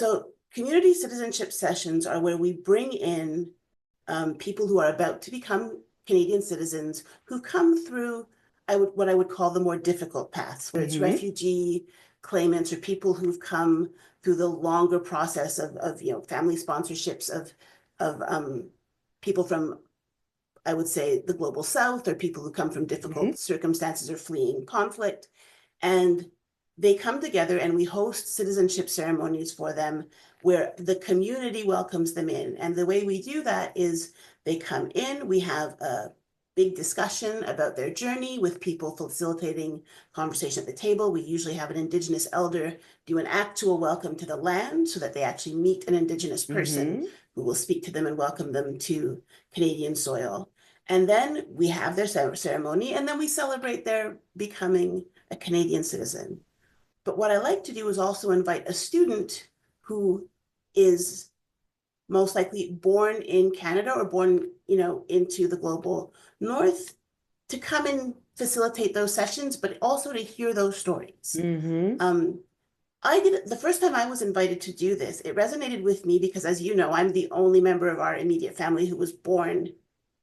So community citizenship sessions are where we bring in people who are about to become Canadian citizens who come through what I would call the more difficult paths, where it's refugee claimants or people who've come through the longer process of family sponsorships of people from, I would say, the global south, or people who come from difficult circumstances or fleeing conflict. And they come together and we host citizenship ceremonies for them where the community welcomes them in. And the way we do that is they come in, we have a big discussion about their journey with people facilitating conversation at the table. We usually have an Indigenous elder do an actual welcome to the land so that they actually meet an Indigenous person who will speak to them and welcome them to Canadian soil. And then we have their ceremony, and then we celebrate their becoming a Canadian citizen. But what I like to do is also invite a student who is most likely born in Canada or born, into the global north, to come and facilitate those sessions, but also to hear those stories. I did it the first time I was invited to do this. It resonated with me because, as you know, I'm the only member of our immediate family who was born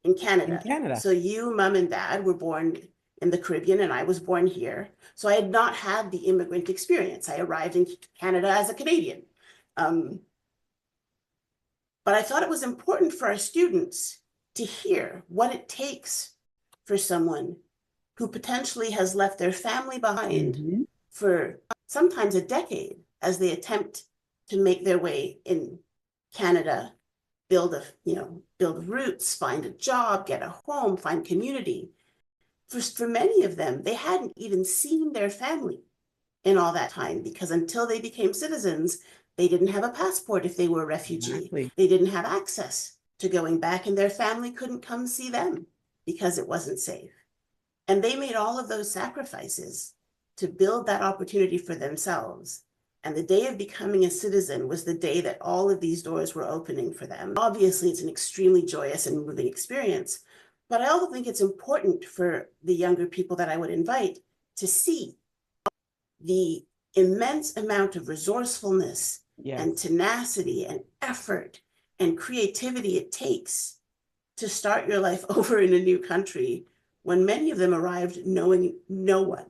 in Canada. So you, mom and dad, were born in the Caribbean, and I was born here. So I had not had the immigrant experience. I arrived in Canada as a Canadian. But I thought it was important for our students to hear what it takes for someone who potentially has left their family behind for sometimes a decade as they attempt to make their way in Canada, build roots, find a job, get a home, find community. For many of them, they hadn't even seen their family in all that time, because until they became citizens, they didn't have a passport if they were a refugee. They didn't have access to going back, and their family couldn't come see them because it wasn't safe. And they made all of those sacrifices to build that opportunity for themselves. And the day of becoming a citizen was the day that all of these doors were opening for them. Obviously, it's an extremely joyous and moving experience, but I also think it's important for the younger people that I would invite to see the immense amount of resourcefulness and tenacity and effort and creativity it takes to start your life over in a new country, when many of them arrived knowing no one.